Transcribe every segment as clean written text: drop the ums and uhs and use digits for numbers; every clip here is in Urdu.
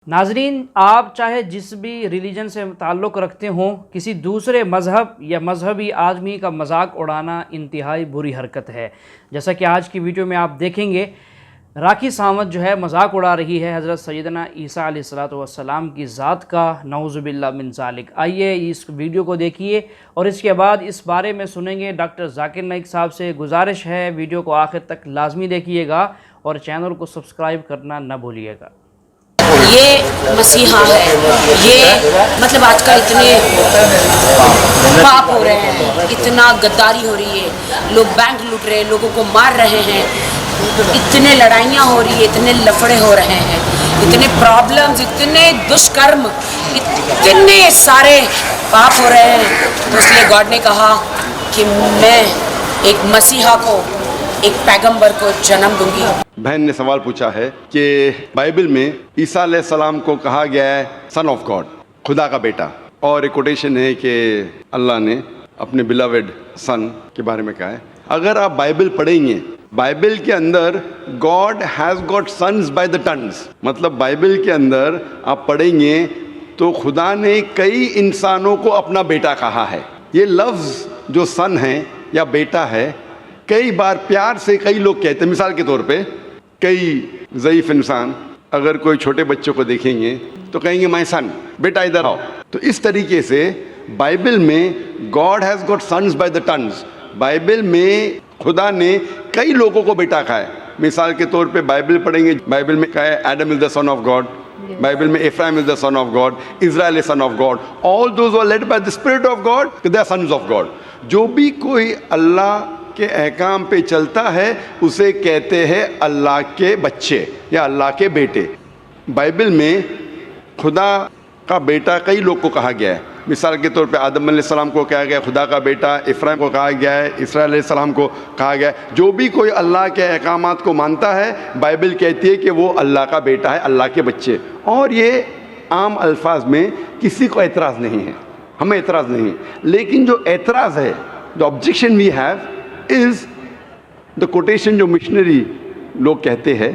ناظرین، آپ چاہے جس بھی ریلیجن سے تعلق رکھتے ہوں، کسی دوسرے مذہب یا مذہبی آدمی کا مذاق اڑانا انتہائی بری حرکت ہے۔ جیسا کہ آج کی ویڈیو میں آپ دیکھیں گے، راکھی ساونت جو ہے مذاق اڑا رہی ہے حضرت سیدنا عیسیٰ علیہ السلام کی ذات کا، نعوذ باللہ من ذالک۔ آئیے اس ویڈیو کو دیکھیے اور اس کے بعد اس بارے میں سنیں گے ڈاکٹر ذاکر نائک صاحب سے۔ گزارش ہے ویڈیو کو آخر تک لازمی دیکھیے گا اور چینل کو سبسکرائب کرنا نہ بھولیے گا۔ یہ مسیحا ہے، یہ مطلب آج کل اتنے پاپ ہو رہے ہیں، اتنا غداری ہو رہی ہے، لوگ بینک لوٹ رہے ہیں، لوگوں کو مار رہے ہیں، اتنے لڑائیاں ہو رہی ہیں، اتنے لفڑے ہو رہے ہیں، اتنے پرابلمز، اتنے دشکرم، اتنے سارے پاپ ہو رہے ہیں۔ تو اس لیے گاڈ نے کہا کہ میں ایک مسیحا کو، ایک پیغمبر کو جنم دوں گی۔ بہن نے سوال پوچھا ہے کہ بائبل میں عیسیٰ علیہ السلام کو کہا گیا ہے سن آف گاڈ، خدا کا بیٹا، اور ایک کوٹیشن ہے کہ اللہ نے اپنے بلاوڈ سن کے بارے میں کہا ہے۔ اگر آپ بائبل پڑھیں گے، بائبل کے اندر God has got sons by the tons, مطلب بائبل کے اندر آپ پڑھیں گے تو خدا نے کئی انسانوں کو اپنا بیٹا کہا ہے۔ یہ لفظ جو سن ہے یا بیٹا ہے، کئی بار پیار سے کئی لوگ کہتے ہیں۔ مثال کے طور پہ کئی ضعیف انسان اگر کوئی چھوٹے بچوں کو دیکھیں گے تو کہیں گے مائی سن، بیٹا ادھر آؤ۔ تو اس طریقے سے بائبل میں God has got sons by the tons, Bible میں خدا نے کئی لوگوں کو بیٹا کہا ہے۔ مثال کے طور پہ بائبل پڑھیں گے، بائبل میں کہا ہے Adam is the son of God, Bible میں Ephraim is the son of God, Israel is son of God, all those are led by the spirit of God, they are sons of God. جو بھی کوئی اللہ کے احکام پہ چلتا ہے اسے کہتے ہیں اللہ کے بچے یا اللہ کے بیٹے۔ بائبل میں خدا کا بیٹا کئی لوگ کو کہا گیا ہے۔ مثال کے طور پہ آدم علیہ السلام کو کہا گیا خدا کا بیٹا، افرایم کو کہا گیا ہے، اسرائیل علیہ السلام کو کہا گیا ہے۔ جو بھی کوئی اللہ کے احکامات کو مانتا ہے، بائبل کہتی ہے کہ وہ اللہ کا بیٹا ہے، اللہ کے بچے۔ اور یہ عام الفاظ میں کسی کو اعتراض نہیں ہے، ہمیں اعتراض نہیں ہے۔ لیکن جو اعتراض ہے، جو objection we have is the quotation جو مشنری لوگ کہتے ہیں،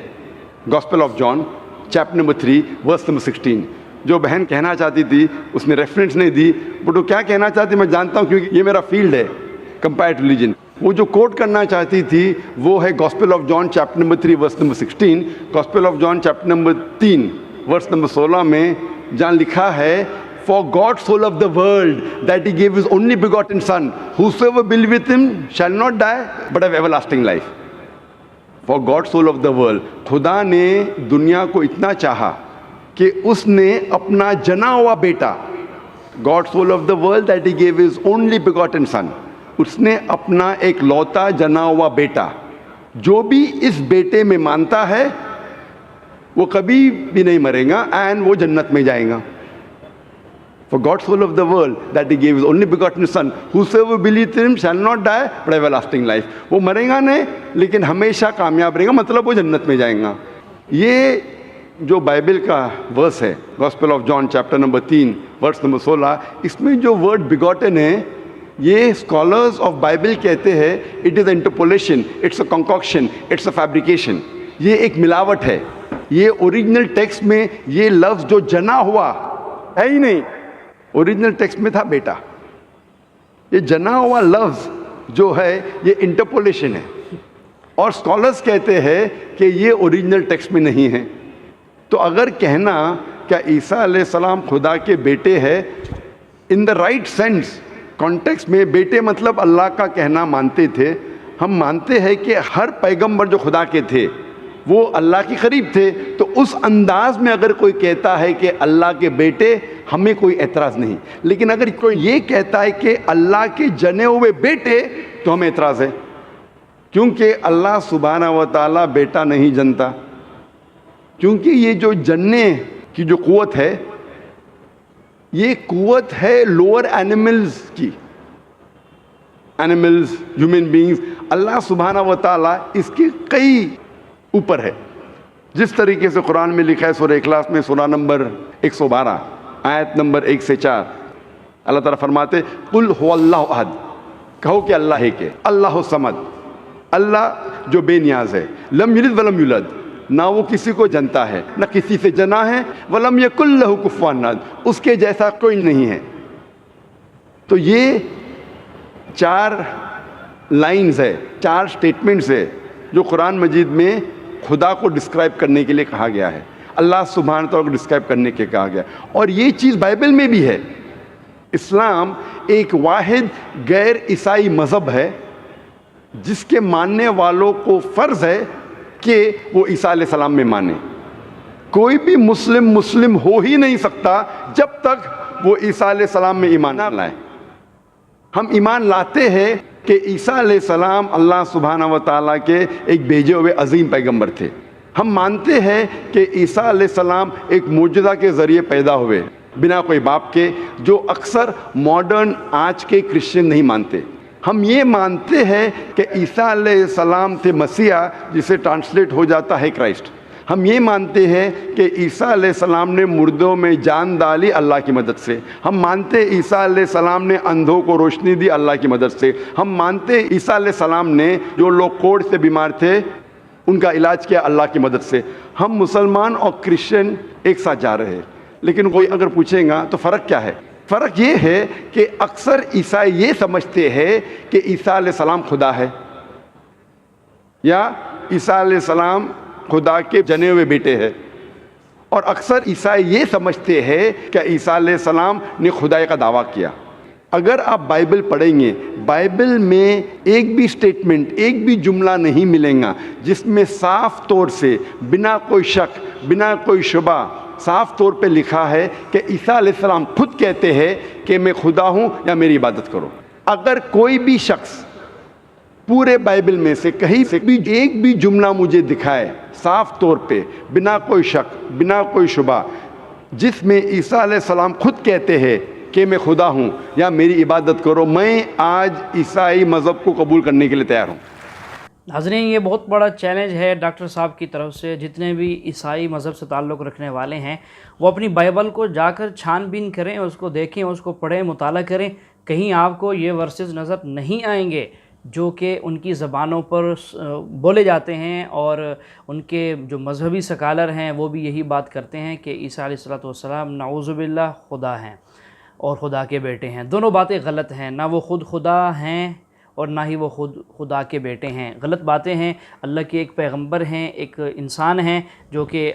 gospel of John chapter number 3 verse number 16۔ جو بہن کہنا چاہتی تھی اس نے ریفرنس نہیں دی، بٹ وہ کیا کہنا چاہتی میں جانتا ہوں کیونکہ یہ میرا فیلڈ ہے، کمپیئرڈ ریلیجن۔ وہ جو کوٹ کرنا چاہتی تھی وہ ہے gospel of John chapter number 3 verse number 16۔ Gospel of John chapter number 3 verse number 16 میں جہاں لکھا ہے For God so loved the world that he gave his only begotten son, whosoever believeth him shall not die but have everlasting life. For God so loved the world. خدا نے دنیا کو اتنا چاہا کہ اس نے اپنا جنا ہوا بیٹا، God so loved the world that he gave his only begotten son. اس نے اپنا ایک لوتا جنا ہوا بیٹا، جو بھی اس بیٹے میں مانتا ہے وہ کبھی بھی نہیں مرے گا and وہ جنت میں جائے گا۔ For God so loved the world that he gave his only begotten son, whosoever believeth in him shall not die but have everlasting life. وہ مرے گا نہیں لیکن ہمیشہ کامیاب رہے گا، مطلب وہ جنت میں جائیں گا۔ یہ جو بائبل کا ورس ہے gospel of John chapter number 3 verse number 16، اس میں جو ورڈ begotten ہے، یہ اسکالرز آف بائبل کہتے ہیں it is interpolation, it's a concoction, it's a fabrication. یہ ایک ملاوٹ ہے۔ یہ اوریجنل ٹیکسٹ میں یہ لفظ جو جنا ہوا ہے ہی نہیں، اوریجنل ٹیکسٹ میں تھا بیٹا۔ یہ جنا ہوا لفظ جو ہے یہ انٹرپولیشن ہے، اور اسکالرز کہتے ہیں کہ یہ اوریجنل ٹیکسٹ میں نہیں ہے۔ تو اگر کہنا کیا عیسیٰ علیہ السلام خدا کے بیٹے ہے، ان دا رائٹ سینس کانٹیکسٹ میں بیٹے مطلب اللہ کا کہنا مانتے تھے۔ ہم مانتے ہیں کہ ہر پیغمبر جو خدا کے تھے وہ اللہ کے قریب تھے، تو اس انداز میں اگر کوئی کہتا ہے کہ اللہ کے بیٹے، ہمیں کوئی اعتراض نہیں۔ لیکن اگر کوئی یہ کہتا ہے کہ اللہ کے جنے ہوئے بیٹے، تو ہمیں اعتراض ہے، کیونکہ اللہ سبحانہ و تعالیٰ بیٹا نہیں جنتا۔ کیونکہ یہ جو جننے کی جو قوت ہے، یہ قوت ہے لوور اینیملز کی، اینیملز، ہیومن بینگز۔ اللہ سبحانہ و تعالیٰ اس کے کئی اوپر ہے، جس طریقے سے قرآن میں لکھا ہے سورہ اخلاص میں سورہ نمبر 112 آیت نمبر 1 سے 4، اللہ تعالیٰ فرماتے قل هو اللہ احد، کہو کہ اللہ ہے کہ اللہ الصمد، اللہ جو بے نیاز ہے، لم یلد ولم یولد، نہ وہ کسی کو جنتا ہے نہ کسی سے جنا ہے، وَلَمْ يَكُنْ لَهُ كُفُوًا أَحَدٌ، اس کے جیسا کوئی نہیں ہے۔ تو یہ 4 لائنز ہے، 4 سٹیٹمنٹس ہے جو قرآن مجید میں خدا کو ڈسکرائب کرنے کے لیے کہا گیا ہے، اللہ سبحانہ تعالیٰ کو ڈسکرائب کرنے کے کہا گیا ہے۔ اور یہ چیز بائبل میں بھی ہے۔ اسلام ایک واحد غیر عیسائی مذہب ہے جس کے ماننے والوں کو فرض ہے کہ وہ عیسیٰ علیہ السلام میں مانے۔ کوئی بھی مسلم ہو ہی نہیں سکتا جب تک وہ عیسیٰ علیہ السلام میں ایمان نہ لائے۔ ہم ایمان لاتے ہیں کہ عیسیٰ علیہ السلام اللہ سبحانہ و تعالیٰ کے ایک بھیجے ہوئے عظیم پیغمبر تھے۔ ہم مانتے ہیں کہ عیسیٰ علیہ السلام ایک معجزہ کے ذریعے پیدا ہوئے بنا کوئی باپ کے، جو اکثر ماڈرن آج کے کرسچن نہیں مانتے۔ ہم یہ مانتے ہیں کہ عیسیٰ علیہ السلام تھے مسیح، جسے ٹرانسلیٹ ہو جاتا ہے کرائسٹ۔ ہم یہ مانتے ہیں کہ عیسیٰ علیہ السلام نے مردوں میں جان ڈالی اللہ کی مدد سے۔ ہم مانتے ہیں عیسیٰ علیہ السلام نے اندھوں کو روشنی دی اللہ کی مدد سے۔ ہم مانتے ہیں عیسیٰ علیہ السلام نے جو لوگ کوڑ سے بیمار تھے ان کا علاج کیا اللہ کی مدد سے۔ ہم مسلمان اور کرسچن ایک ساتھ جا رہے ہیں، لیکن کوئی اگر پوچھیں گا تو فرق کیا ہے؟ فرق یہ ہے کہ اکثر عیسائی یہ سمجھتے ہیں کہ عیسیٰ علیہ السلام خدا ہے، یا عیسیٰ علیہ السلام خدا کے جنے ہوئے بیٹے ہیں، اور اکثر عیسائی یہ سمجھتے ہیں کہ عیسیٰ علیہ السلام نے خدائی کا دعویٰ کیا۔ اگر آپ بائبل پڑھیں گے، بائبل میں ایک بھی سٹیٹمنٹ، ایک بھی جملہ نہیں ملے گا جس میں صاف طور سے بنا کوئی شک، بنا کوئی شبہ صاف طور پہ لکھا ہے کہ عیسیٰ علیہ السلام خود کہتے ہیں کہ میں خدا ہوں یا میری عبادت کرو۔ اگر کوئی بھی شخص پورے بائبل میں سے کہیں سے بھی ایک بھی جملہ مجھے دکھائے صاف طور پہ بنا کوئی شک، بنا کوئی شبہ، جس میں عیسیٰ علیہ السلام خود کہتے ہیں کہ میں خدا ہوں یا میری عبادت کرو، میں آج عیسائی مذہب کو قبول کرنے کے لیے تیار ہوں۔ ناظرین، یہ بہت بڑا چیلنج ہے ڈاکٹر صاحب کی طرف سے۔ جتنے بھی عیسائی مذہب سے تعلق رکھنے والے ہیں وہ اپنی بائبل کو جا کر چھان بین کریں، اس کو دیکھیں، اس کو پڑھیں، مطالعہ کریں۔ کہیں آپ کو یہ ورسز نظر نہیں آئیں گے جو کہ ان کی زبانوں پر بولے جاتے ہیں، اور ان کے جو مذہبی سکالر ہیں وہ بھی یہی بات کرتے ہیں کہ عیسیٰ علیہ السلام نعوذ باللہ خدا ہیں اور خدا کے بیٹے ہیں۔ دونوں باتیں غلط ہیں، نہ وہ خود خدا ہیں اور نہ ہی وہ خود خدا کے بیٹے ہیں۔ غلط باتیں ہیں۔ اللہ کے ایک پیغمبر ہیں، ایک انسان ہیں جو کہ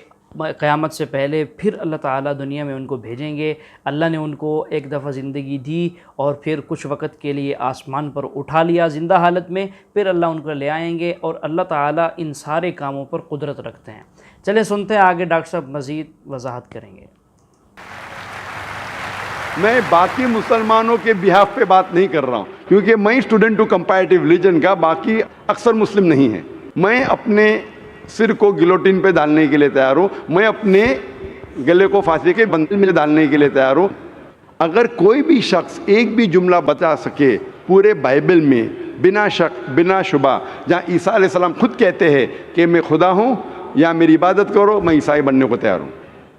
قیامت سے پہلے پھر اللہ تعالیٰ دنیا میں ان کو بھیجیں گے۔ اللہ نے ان کو ایک دفعہ زندگی دی اور پھر کچھ وقت کے لیے آسمان پر اٹھا لیا زندہ حالت میں، پھر اللہ ان کو لے آئیں گے، اور اللہ تعالیٰ ان سارے کاموں پر قدرت رکھتے ہیں۔ چلے سنتے ہیں آگے، ڈاکٹر صاحب مزید وضاحت کریں گے۔ میں باقی مسلمانوں کے بہاف پہ بات نہیں کر رہا ہوں، کیونکہ میں اسٹوڈنٹ ہوں کمپیریٹیو ریلیجن کا، باقی اکثر مسلم نہیں ہیں۔ میں اپنے سر کو گلوٹین پہ ڈالنے کے لیے تیار ہوں، میں اپنے گلے کو پھانسی کے بندل میں ڈالنے کے لیے تیار ہوں۔ اگر کوئی بھی شخص ایک بھی جملہ بتا سکے پورے بائبل میں بنا شک، بنا شبہ، جہاں عیسیٰ علیہ السلام خود کہتے ہیں کہ میں خدا ہوں یا میری عبادت کرو، میں عیسائی بننے کو تیار ہوں۔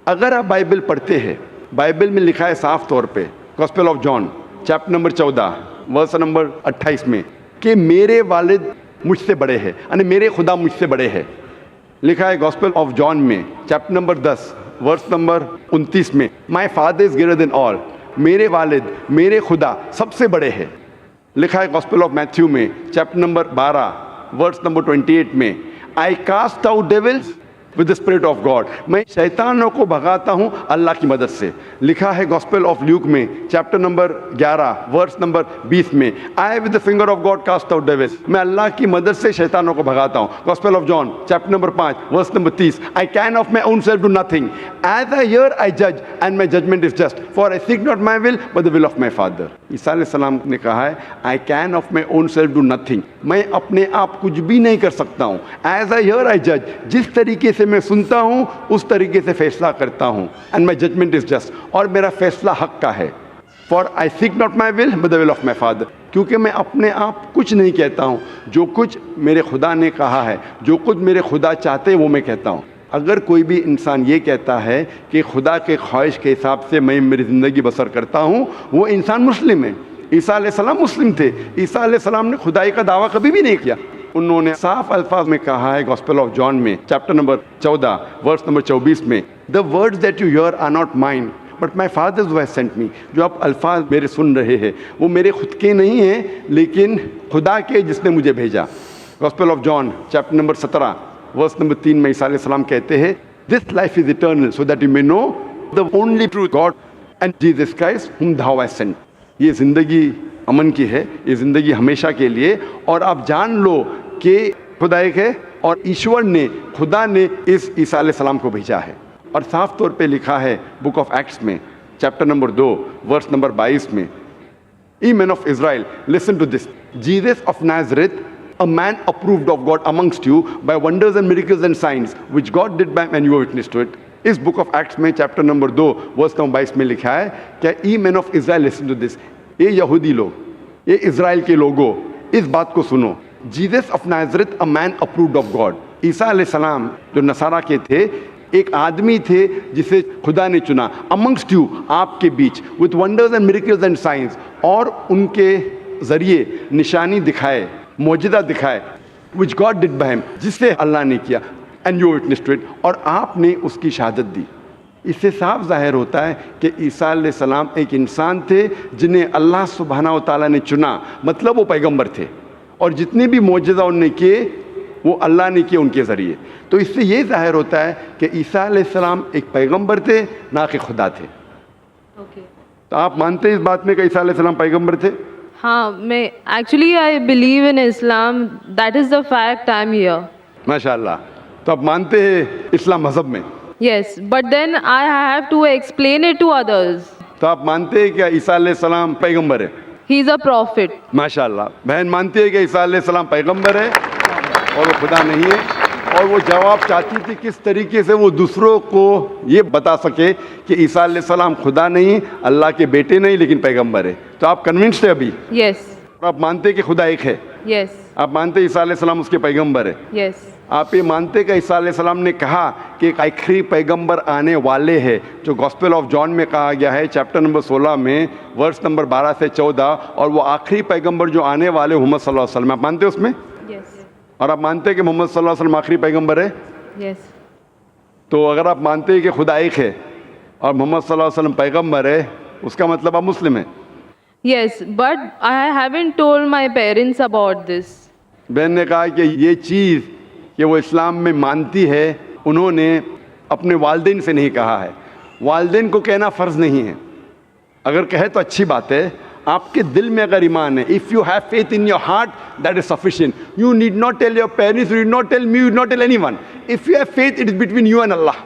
اگر آپ بائبل پڑھتے ہیں، بائبل میں لکھا ہے صاف طور پہ، gospel of John chapter number 14 verse number 28 میں، کہ میرے والد مجھ سے بڑے ہیں، یعنی میرے خدا مجھ سے بڑے ہیں۔ لکھا ہے گاسپل آف جان میں چیپٹر نمبر 10 ورس نمبر 29 میں، my father is greater than آل، میرے والد، میرے خدا سب سے بڑے ہیں۔ لکھا ہے گاسپل آف میتھیو میں چیپٹر نمبر 12 ورس نمبر 28 میں، I cast out devils with the spirit of God, میں شیطانوں کو بھگاتا ہوں اللہ کی مدد سے۔ لکھا ہے گاسپل آف لیوک میں چیپٹر نمبر 11 ورس نمبر 20 میں، I with the finger of God cast out devils, میں اللہ کی مدد سے شیطانوں کو بھگاتا ہوں۔ Gospel of John chapter number 5 verse number 30، I can of my own self do nothing, as I hear I جج and my judgment is just, for I seek not my will but the will of my father. عیسیٰ علیہ السلام نے کہا ہے I can of my own self do nothing, میں اپنے آپ کچھ بھی نہیں کر سکتا ہوں، ایز آئی ہیئر آئی جج، جس طریقے سے میں سنتا ہوں اس طریقے سے فیصلہ کرتا ہوں، and my judgment is just, اور میرا فیصلہ حق کا ہے، for I seek not my will but the will of my father, کیونکہ میں اپنے آپ کچھ نہیں کہتا ہوں، جو کچھ میرے خدا نے کہا ہے، جو کچھ میرے خدا چاہتے ہیں وہ میں کہتا ہوں۔ اگر کوئی بھی انسان یہ کہتا ہے کہ خدا کے خواہش کے حساب سے میں میری زندگی بسر کرتا ہوں، وہ انسان مسلم ہے۔ عیسیٰ علیہ السلام مسلم تھے، عیسیٰ علیہ السلام نے خدائی کا دعویٰ کبھی بھی نہیں کیا۔ انہوں نے صاف الفاظ میں کہا ہے گاسپل آف جان میں چیپٹر نمبر 14 ورس نمبر 24 میں, the words that you hear are not mine but my father's who has sent me. جو آپ الفاظ میرے سن رہے ہیں وہ میرے خود کے نہیں ہیں لیکن خدا کے جس نے مجھے بھیجا. Gospel of John chapter number 17 verse number 3 میں عیسیٰ علیہ السلام کہتے ہیں, this life is eternal so that you may know the only true God and Jesus Christ whom thou hast sent. یہ زندگی امن کی ہے, یہ زندگی ہمیشہ کے لیے, اور آپ جان لو کہ خدا ایک ہے اور ایشور نے, خدا نے اس عیسیٰ علیہ السلام کو بھیجا ہے. اور صاف طور پہ لکھا ہے بک آف ایکٹس میں چیپٹر نمبر 2 ورس نمبر 22 میں, Ye men of Israel, listen to this. Jesus of Nazareth, a man approved of God amongst you by wonders and miracles and signs, which God did by and you were witness to it. اس بک آف ایکٹس میں چیپٹر نمبر 2 ورس نمبر 22 میں لکھا ہے کہ ای مین of Israel listen to this, یہ یہودی لوگ, یہ اسرائیل کے لوگوں, اس بات کو سنو. Jesus of Nazareth a man approved of God. عیسیٰ علیہ السلام جو نصارہ کے تھے ایک آدمی تھے جسے خدا نے چنا, امنگسٹ یو, آپ کے بیچ, with wonders and miracles and signs, اور ان کے ذریعے نشانی دکھائے, معجزہ دکھائے, which God did by him, جس سے اللہ نے کیا, and you witnessed to it, اور آپ نے اس کی شہادت دی. اس سے صاف ظاہر ہوتا ہے کہ عیسیٰ علیہ السلام ایک انسان تھے جنہیں اللہ سبحانہ و تعالیٰ نے چنا, مطلب وہ پیغمبر تھے, اور جتنے بھی معجزہ انہوں نے کیے وہ اللہ نے کیے ان کے ذریعے. تو اس سے یہ ظاہر ہوتا ہے کہ عیسیٰ علیہ السلام ایک پیغمبر تھے, نہ کہ خدا تھے. تو آپ مانتے ہیں اس بات میں کہ عیسیٰ علیہ السلام پیغمبر تھے؟ ہاں, میں actually I believe in Islam, that is the fact, I am here. ماشاء اللہ. تو آپ مانتے ہیں اسلام مذہب میں؟ Yes, but then I have to explain it to others. تو آپ مانتے ہیں کہ عیسیٰ علیہ السلام پیغمبر ہے؟ ہی از اے پروفٹ. ماشاء اللہ. بہن مانتی ہے کہ عیسیٰ علیہ السلام پیغمبر ہے اور وہ خدا نہیں ہے, اور وہ جواب چاہتی تھی کس طریقے سے وہ دوسروں کو یہ بتا سکے کہ عیسیٰ علیہ السلام خدا نہیں, اللہ کے بیٹے نہیں, لیکن پیغمبر ہے. تو آپ کنونسڈ ہے ابھی؟ یس. آپ مانتے ہیں کہ خدا ایک ہے؟ یس. آپ مانتے ہیں عیسیٰ علیہ السلام اس کے پیغمبر ہے؟ یس. آپ یہ مانتے کہ عیسیٰ علیہ السلام نے کہا کہ ایک آخری پیغمبر آنے والے ہیں, جو گاسپل آف جان میں کہا گیا ہے چیپٹر نمبر 16 میں ورس نمبر 12 سے 14, اور وہ آخری پیغمبر جو آنے والے محمد صلی اللہ علیہ وسلم, آپ مانتے ہیں اس میں؟ یس. اور آپ مانتے ہیں کہ محمد صلی اللہ علیہ وسلم آخری پیغمبر ہے؟ یس. تو اگر آپ مانتے ہیں کہ خدا ایک ہے اور محمد صلی اللہ علیہ وسلم پیغمبر ہے, اس کا مطلب آپ مسلم ہیں. Yes, but I haven't told my parents about this. بہن نے کہا کہ یہ چیز کہ وہ اسلام میں مانتی ہے انہوں نے اپنے والدین سے نہیں کہا ہے. والدین کو کہنا فرض نہیں ہے, اگر کہے تو اچھی بات ہے. آپ کے دل میں اگر ایمان ہے, if you have faith in your heart, that is sufficient. You need not tell your parents, you need not tell me, you need not tell anyone. If you have faith, it is between you and Allah.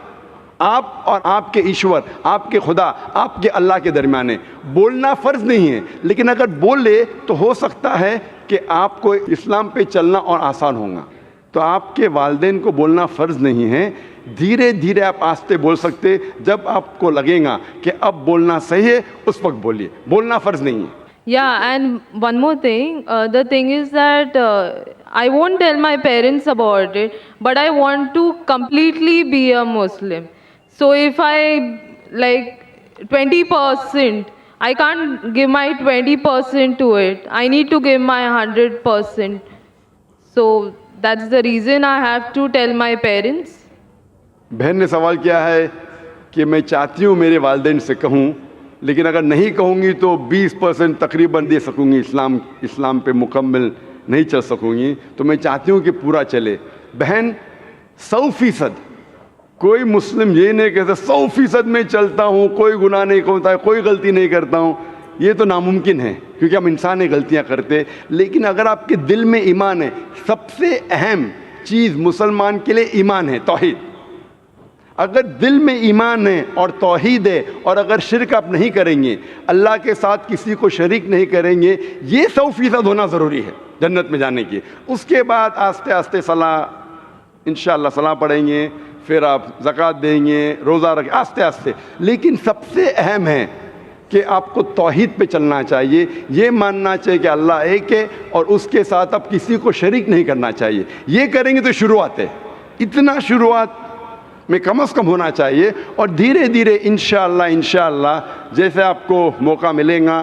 آپ اور آپ کے ایشور, آپ کے خدا, آپ کے اللہ کے درمیان ہے. بولنا فرض نہیں ہے, لیکن اگر بولے تو ہو سکتا ہے کہ آپ کو اسلام پہ چلنا اور آسان ہوگا. تو آپ کے والدین کو بولنا فرض نہیں ہے, دھیرے دھیرے آپ آہستہ بول سکتے. جب آپ کو لگے گا کہ اب بولنا صحیح ہے اس وقت بولیے, بولنا فرض نہیں ہے. Yeah, and one more thing, the thing is that I won't tell my parents about it, but I want to completely be a Muslim. So if I like 20%, I can't give my 20% to it. I need to give my 100%. So that's the reason I have to tell my parents. بہن نے سوال کیا ہے کہ میں چاہتی ہوں میرے والدین سے کہوں, لیکن اگر نہیں کہوں گی تو 20% تقریباً دے سکوں گی, اسلام پہ مکمل نہیں چل سکوں گی. تو میں چاہتی ہوں کہ پورا چلے. بہن 100%, کوئی مسلم یہ نہیں کہتا 100% میں چلتا ہوں, کوئی گناہ نہیں کرتا ہے, کوئی غلطی نہیں کرتا ہوں. یہ تو ناممکن ہے کیونکہ ہم انسان ہیں, غلطیاں کرتے. لیکن اگر آپ کے دل میں ایمان ہے, سب سے اہم چیز مسلمان کے لیے ایمان ہے, توحید. اگر دل میں ایمان ہے اور توحید ہے, اور اگر شرک آپ نہیں کریں گے, اللہ کے ساتھ کسی کو شریک نہیں کریں گے, یہ 100% ہونا ضروری ہے جنت میں جانے کی. اس کے بعد آہستہ آہستہ صلاح, انشاءاللہ صلاح پڑھیں گے, پھر آپ زکوٰۃ دیں گے, روزہ رکھیں, آہستہ آہستہ. لیکن سب سے اہم ہے کہ آپ کو توحید پہ چلنا چاہیے, یہ ماننا چاہیے کہ اللہ ایک ہے, اور اس کے ساتھ آپ کسی کو شریک نہیں کرنا چاہیے. یہ کریں گے تو شروعات ہے, اتنا شروعات میں کم از کم ہونا چاہیے. اور دھیرے دھیرے انشاءاللہ جیسے آپ کو موقع ملے گا,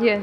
Yes.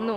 no,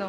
no,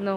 no,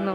no,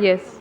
Yes,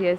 yes,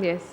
yes,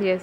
yes,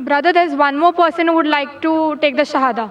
Brother, there's one more person who would like to take the Shahada.